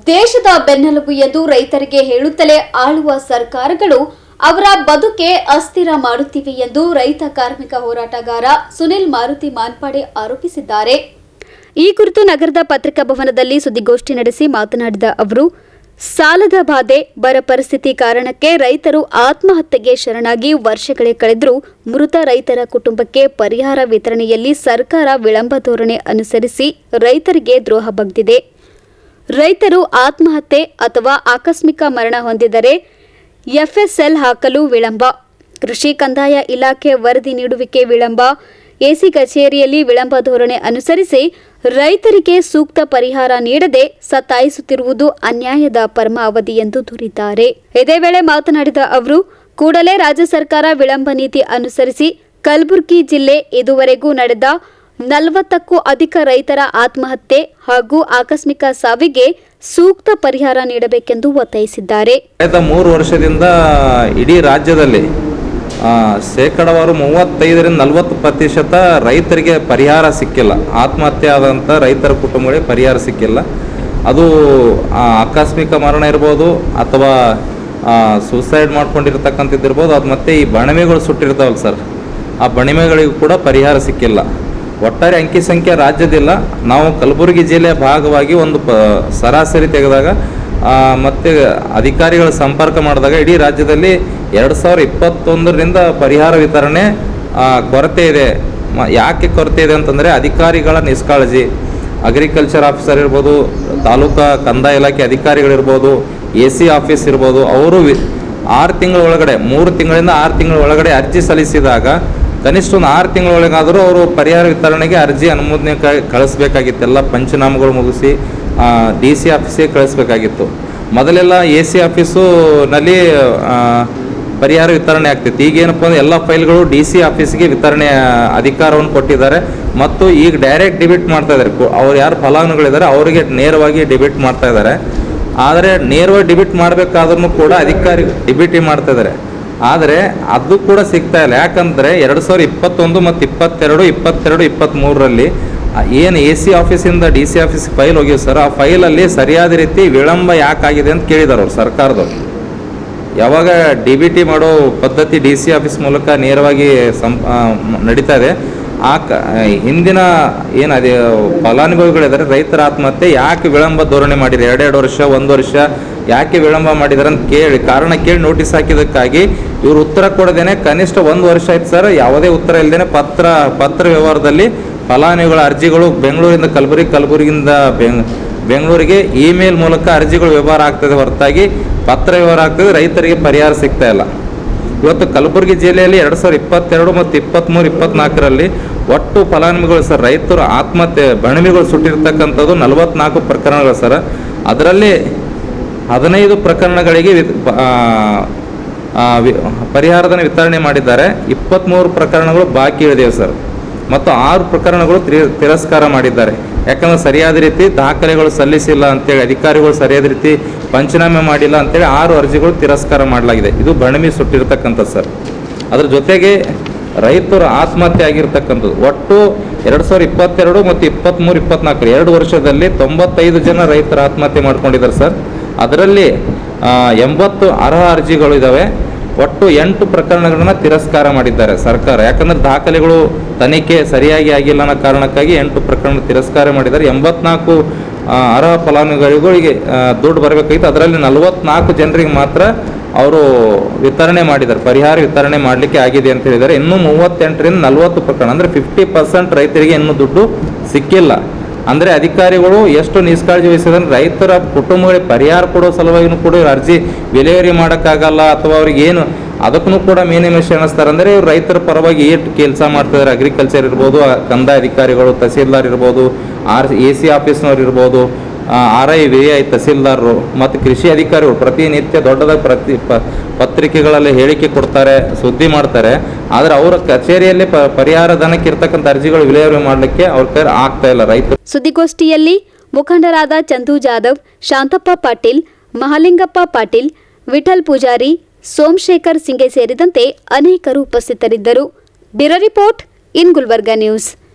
ದೇಶದ ಬೆನ್ನೆಲುಬು ಎಂದು ರೈತರಿಗೆ ಹೇಳುತ್ತಲೇ ಆಳುವ ಸರ್ಕಾರಗಳು ಅವರ ಬದುಕೆ ಅಸ್ಥಿರ ಮಾಡುತ್ತಿವೆ ಎಂದು ರೈತ ಕಾರ್ಮಿಕ ಹೋರಾಟಗಾರ ಸುನಿಲ್ ಮಾರುತಿ ಮಾನ್ಪಾಡೆ ಆರೋಪಿಸಿದ್ದಾರೆ. ಈ ಕುರಿತು ನಗರದ ಪತ್ರಿಕಾ ಭವನದಲ್ಲಿ ಸುದ್ದಿಗೋಷ್ಠಿ ನಡೆಸಿ ಮಾತನಾಡಿದ ಅವರು, ಸಾಲದ ಬಾಧೆ, ಬರ ಪರಿಸ್ಥಿತಿ ಕಾರಣಕ್ಕೆ ರೈತರು ಆತ್ಮಹತ್ಯೆಗೆ ಶರಣಾಗಿ ವರ್ಷಗಳೇ ಕಳೆದರೂ ಮೃತ ರೈತರ ಕುಟುಂಬಕ್ಕೆ ಪರಿಹಾರ ವಿತರಣೆಯಲ್ಲಿ ಸರ್ಕಾರ ವಿಳಂಬ ಧೋರಣೆ ಅನುಸರಿಸಿ ರೈತರಿಗೆ ದ್ರೋಹ ಬಗೆದಿದೆ. ರೈತರು ಆತ್ಮಹತ್ಯೆ ಅಥವಾ ಆಕಸ್ಮಿಕ ಮರಣ ಹೊಂದಿದರೆ ಎಫ್ಎಸ್ಎಲ್ ಹಾಕಲು ವಿಳಂಬ, ಕೃಷಿ ಕಂದಾಯ ಇಲಾಖೆ ವರದಿ ನೀಡುವಿಕೆ ವಿಳಂಬ, ಎಸಿ ಕಚೇರಿಯಲ್ಲಿ ವಿಳಂಬ ಧೋರಣೆ ಅನುಸರಿಸಿ ರೈತರಿಗೆ ಸೂಕ್ತ ಪರಿಹಾರ ನೀಡದೆ ಸತಾಯಿಸುತ್ತಿರುವುದು ಅನ್ಯಾಯದ ಪರಮಾವಧಿ ಎಂದು ದೂರಿದ್ದಾರೆ. ಇದೇ ವೇಳೆ ಮಾತನಾಡಿದ ಅವರು, ಕೂಡಲೇ ರಾಜ್ಯ ಸರ್ಕಾರ ವಿಳಂಬ ನೀತಿ ಅನುಸರಿಸಿ ಕಲಬುರಗಿ ಜಿಲ್ಲೆ ಇದುವರೆಗೂ ನಡೆದ 40ಕ್ಕೂ ಅಧಿಕ ರೈತರ ಆತ್ಮಹತ್ಯೆ ಹಾಗೂ ಆಕಸ್ಮಿಕ ಸಾವಿಗೆ ಸೂಕ್ತ ಪರಿಹಾರ ನೀಡಬೇಕೆಂದು ಒತ್ತಾಯಿಸಿದ್ದಾರೆ. ಕಳೆದ 3 ವರ್ಷದಿಂದ ಇಡೀ ರಾಜ್ಯದಲ್ಲಿ ಶೇಕಡಾವಾರು 35-40% ರೈತರಿಗೆ ಪರಿಹಾರ ಸಿಕ್ಕಿಲ್ಲ. ಆತ್ಮಹತ್ಯೆ ಆದಂಥ ರೈತರ ಕುಟುಂಬಗಳಿಗೆ ಪರಿಹಾರ ಸಿಕ್ಕಿಲ್ಲ. ಅದು ಆಕಸ್ಮಿಕ ಮರಣ ಇರ್ಬೋದು ಅಥವಾ ಸೂಸೈಡ್ ಮಾಡ್ಕೊಂಡಿರ್ತಕ್ಕಂಥದ್ದಿರ್ಬೋದು, ಅದು ಮತ್ತು ಈ ಬಣಿಮೆಗಳು ಸುಟ್ಟಿರ್ತಾವಲ್ಲ ಸರ್, ಆ ಬಣಿಮೆಗಳಿಗೂ ಕೂಡ ಪರಿಹಾರ ಸಿಕ್ಕಿಲ್ಲ. ಒಟ್ಟಾರೆ ಅಂಕಿ ಸಂಖ್ಯೆ ರಾಜ್ಯದಿಲ್ಲ. ನಾವು ಕಲಬುರಗಿ ಜಿಲ್ಲೆಯ ಭಾಗವಾಗಿ ಒಂದು ಸರಾಸರಿ ತೆಗೆದಾಗ ಮತ್ತು ಅಧಿಕಾರಿಗಳ ಸಂಪರ್ಕ ಮಾಡಿದಾಗ ಇಡೀ ರಾಜ್ಯದಲ್ಲಿ 2021ರಿಂದ ಪರಿಹಾರ ವಿತರಣೆ ಕೊರತೆ ಇದೆ. ಯಾಕೆ ಕೊರತೆ ಇದೆ ಅಂತಂದರೆ ಅಧಿಕಾರಿಗಳ ನಿಷ್ಕಾಳಜಿ. ಅಗ್ರಿಕಲ್ಚರ್ ಆಫೀಸರ್ ಇರ್ಬೋದು, ತಾಲೂಕಾ ಕಂದಾಯ ಇಲಾಖೆ ಅಧಿಕಾರಿಗಳಿರ್ಬೋದು, ಎಸಿ ಆಫೀಸ್ ಇರ್ಬೋದು, ಅವರು 6 ತಿಂಗಳ ಒಳಗಡೆ 3 ತಿಂಗಳಿಂದ 6 ತಿಂಗಳ ಒಳಗಡೆ ಅರ್ಜಿ ಸಲ್ಲಿಸಿದಾಗ ಕನಿಷ್ಠ ಒಂದು 6 ತಿಂಗಳ ಒಳಗಾದರೂ ಅವರು ಪರಿಹಾರ ವಿತರಣೆಗೆ ಅರ್ಜಿ ಅನುಮೋದನೆ ಕಳಿಸ್ಬೇಕಾಗಿತ್ತು. ಎಲ್ಲ ಪಂಚನಾಮಗಳು ಮುಗಿಸಿ DC ಆಫೀಸಿಗೆ ಕಳಿಸ್ಬೇಕಾಗಿತ್ತು. ಮೊದಲೆಲ್ಲ AC ಆಫೀಸುನಲ್ಲಿ ಪರಿಹಾರ ವಿತರಣೆ ಆಗ್ತಿತ್ತು. ಈಗೇನಪ್ಪ ಅಂದರೆ ಎಲ್ಲ ಫೈಲ್ಗಳು DC ಆಫೀಸಿಗೆ ವಿತರಣೆ ಅಧಿಕಾರವನ್ನು ಕೊಟ್ಟಿದ್ದಾರೆ ಮತ್ತು ಈಗ ಡೈರೆಕ್ಟ್ ಡಿಬಿಟ್ ಮಾಡ್ತಾ ಇದ್ದಾರೆ. ಅವ್ರು ಯಾರು ಫಲಾನುಭವಿಗಳಿದ್ದಾರೆ ಅವರಿಗೆ ನೇರವಾಗಿ ಡಿಬಿಟ್ ಮಾಡ್ತಾ ಇದ್ದಾರೆ. ಆದರೆ ನೇರವಾಗಿ ಡಿಬಿಟ್ ಮಾಡಬೇಕಾದ್ರೂ ಕೂಡ ಅಧಿಕಾರಿ ಡಿಬಿಟಿ ಮಾಡ್ತಾ ಇದ್ದಾರೆ. ಆದರೆ ಅದು ಕೂಡ ಸಿಗ್ತಾ ಇಲ್ಲ. ಯಾಕಂದರೆ 2021 ಮತ್ತು 22, 23ರಲ್ಲಿ ಏನು AC ಆಫೀಸಿಂದ DC ಆಫೀಸ್ಗೆ ಫೈಲ್ ಹೋಗಿವೆ ಸರ್, ಆ ಫೈಲಲ್ಲಿ ಸರಿಯಾದ ರೀತಿ ವಿಳಂಬ ಯಾಕಾಗಿದೆ ಅಂತ ಕೇಳಿದ್ದಾರೆ ಅವ್ರು ಸರ್ಕಾರದವ್ರು. ಯಾವಾಗ DBT ಮಾಡೋ ಪದ್ಧತಿ DC ಆಫೀಸ್ ಮೂಲಕ ನೇರವಾಗಿ ನಡೀತಾ ಇದೆ, ಹಿಂದಿನ ಏನು ಅದೇ ಫಲಾನುಭವಿಗಳಿದ್ದಾರೆ ರೈತರ ಆತ್ಮಹತ್ಯೆ ಯಾಕೆ ವಿಳಂಬ ಧೋರಣೆ ಮಾಡಿದ್ದಾರೆ, 2 ವರ್ಷ 1 ವರ್ಷ ಯಾಕೆ ವಿಳಂಬ ಮಾಡಿದ್ದಾರೆ ಅಂತ ಕಾರಣ ಕೇಳಿ ನೋಟಿಸ್ ಹಾಕಿದ್ದಕ್ಕಾಗಿ ಇವರು ಉತ್ತರ ಕೊಡದೇನೆ ಕನಿಷ್ಠ 1 ವರ್ಷ ಆಯ್ತು ಸರ್. ಯಾವುದೇ ಉತ್ತರ ಇಲ್ಲದೇನೆ ಪತ್ರ ವ್ಯವಹಾರದಲ್ಲಿ ಫಲಾನುಭವಿಗಳ ಅರ್ಜಿಗಳು ಬೆಂಗಳೂರಿಂದ ಕಲಬುರಗಿಯಿಂದ ಬೆಂಗಳೂರಿಗೆ ಇಮೇಲ್ ಮೂಲಕ ಅರ್ಜಿಗಳು ವ್ಯವಹಾರ ಆಗ್ತದೆ ಹೊರತಾಗಿ ಪತ್ರ ವ್ಯವಹಾರ ಆಗ್ತದೆ, ರೈತರಿಗೆ ಪರಿಹಾರ ಸಿಗ್ತಾ ಇಲ್ಲ. ಇವತ್ತು ಕಲಬುರಗಿ ಜಿಲ್ಲೆಯಲ್ಲಿ 2022 ಮತ್ತು 23, 24ರಲ್ಲಿ ಒಟ್ಟು ಫಲಾನುಭವಿಗಳು ಸರ್, ರೈತರು ಆತ್ಮಹತ್ಯೆ ಬಣಿಮೆಗಳು ಸುಟ್ಟಿರ್ತಕ್ಕಂಥದ್ದು 44 ಪ್ರಕರಣಗಳು ಸರ್. ಅದರಲ್ಲಿ 15 ಪ್ರಕರಣಗಳಿಗೆ ಪರಿಹಾರಧನ ವಿತರಣೆ ಮಾಡಿದ್ದಾರೆ. 23 ಪ್ರಕರಣಗಳು ಬಾಕಿ ಉಳಿದಿವೆ ಸರ್ ಮತ್ತು 6 ಪ್ರಕರಣಗಳು ತಿರಸ್ಕಾರ ಮಾಡಿದ್ದಾರೆ. ಯಾಕಂದರೆ ಸರಿಯಾದ ರೀತಿ ದಾಖಲೆಗಳು ಸಲ್ಲಿಸಿಲ್ಲ ಅಂತೇಳಿ, ಅಧಿಕಾರಿಗಳು ಸರಿಯಾದ ರೀತಿ ಪಂಚನಾಮೆ ಮಾಡಿಲ್ಲ ಅಂತೇಳಿ 6 ಅರ್ಜಿಗಳು ತಿರಸ್ಕಾರ ಮಾಡಲಾಗಿದೆ. ಇದು ಬಣಿಮೆ ಸುಟ್ಟಿರ್ತಕ್ಕಂಥದ್ದು ಸರ್. ಅದ್ರ ಜೊತೆಗೆ ರೈತರು ಆತ್ಮಹತ್ಯೆ ಆಗಿರ್ತಕ್ಕಂಥದ್ದು ಒಟ್ಟು 2022 ಮತ್ತು 23, 24 2 ವರ್ಷದಲ್ಲಿ 95 ಜನ ರೈತರು ಆತ್ಮಹತ್ಯೆ ಮಾಡ್ಕೊಂಡಿದ್ದಾರೆ ಸರ್. ಅದರಲ್ಲಿ 80 ಅರ್ಹ ಅರ್ಜಿಗಳು ಇದ್ದಾವೆ. ಒಟ್ಟು 8 ಪ್ರಕರಣಗಳನ್ನ ತಿರಸ್ಕಾರ ಮಾಡಿದ್ದಾರೆ ಸರ್ಕಾರ. ಯಾಕಂದರೆ ದಾಖಲೆಗಳು ತನಿಖೆ ಸರಿಯಾಗಿ ಆಗಿಲ್ಲ ಅನ್ನೋ ಕಾರಣಕ್ಕಾಗಿ 8 ಪ್ರಕರಣ ತಿರಸ್ಕಾರ ಮಾಡಿದ್ದಾರೆ. 84 ಅರ್ಹ ಫಲಾನುಭವಿಗಳಿಗೆ ದುಡ್ಡು ಬರಬೇಕಾಗಿತ್ತು. ಅದರಲ್ಲಿ 44 ಜನರಿಗೆ ಮಾತ್ರ ಅವರು ವಿತರಣೆ ಮಾಡಿದ್ದಾರೆ, ಪರಿಹಾರ ವಿತರಣೆ ಮಾಡಲಿಕ್ಕೆ ಆಗಿದೆ ಅಂತ ಹೇಳಿದ್ದಾರೆ. ಇನ್ನೂ 38ರಿಂದ 40 ಪ್ರಕರಣ ಅಂದರೆ 50% ರೈತರಿಗೆ ಇನ್ನೂ ದುಡ್ಡು ಸಿಕ್ಕಿಲ್ಲ. ಅಂದರೆ ಅಧಿಕಾರಿಗಳು ಎಷ್ಟು ನಿಷ್ಕಾಳಜಿ ವಹಿಸಿದ್ರೆ ರೈತರ ಕುಟುಂಬಗಳಿಗೆ ಪರಿಹಾರ ಕೊಡೋ ಸಲುವಾಗಿನೂ ಕೂಡ ಇವ್ರು ಅರ್ಜಿ ವಿಲೇವಾರಿ ಮಾಡೋಕ್ಕಾಗಲ್ಲ ಅಥವಾ ಅವ್ರಿಗೆ ಏನು ಅದಕ್ಕೂ ಕೂಡ ಮೇನಿಮೇಷನ್ ಅನ್ನಿಸ್ತಾರೆ. ಅಂದರೆ ಇವ್ರು ರೈತರ ಪರವಾಗಿ ಎಷ್ಟು ಕೆಲಸ ಮಾಡ್ತಿದ್ದಾರೆ, ಅಗ್ರಿಕಲ್ಚರ್ ಇರ್ಬೋದು, ಕಂದಾಯ ಅಧಿಕಾರಿಗಳು, ತಹಸೀಲ್ದಾರ್ ಇರ್ಬೋದು, AC ಆಫೀಸ್ನವ್ರು ಇರ್ಬೋದು, RI, VI ತಹಸೀಲ್ದಾರರು ಮತ್ತು ಕೃಷಿ ಅಧಿಕಾರಿಗಳು ಪ್ರತಿನಿತ್ಯ ದೊಡ್ಡದಾಗಿ ಪತ್ರಿಕೆಗಳಲ್ಲಿ ಹೇಳಿಕೆ ಕೊಡ್ತಾರೆ, ಸುದ್ದಿ ಮಾಡ್ತಾರೆ. ಆದರೆ ಅವರ ಕಚೇರಿಯಲ್ಲಿ ಪರಿಹಾರ ಧನಕ್ಕೆ ಇರ್ತಕ್ಕಂಥ ಅರ್ಜಿಗಳು ವಿಲೇವಾರಿ ಮಾಡಲಿಕ್ಕೆ ಅವ್ರ ಕೈ ಆಗ್ತಾ ಇಲ್ಲ ರೈತರು. ಸುದ್ದಿಗೋಷ್ಠಿಯಲ್ಲಿ ಮುಖಂಡರಾದ ಚಂದು ಜಾಧವ್, ಶಾಂತಪ್ಪ ಪಾಟೀಲ್, ಮಹಾಲಿಂಗಪ್ಪ ಪಾಟೀಲ್, ವಿಠಲ್ ಪೂಜಾರಿ, ಸೋಮಶೇಖರ್ ಸಿಂಗೆ ಸೇರಿದಂತೆ ಅನೇಕರು ಉಪಸ್ಥಿತರಿದ್ದರು. Bureau report in Gulbarga news.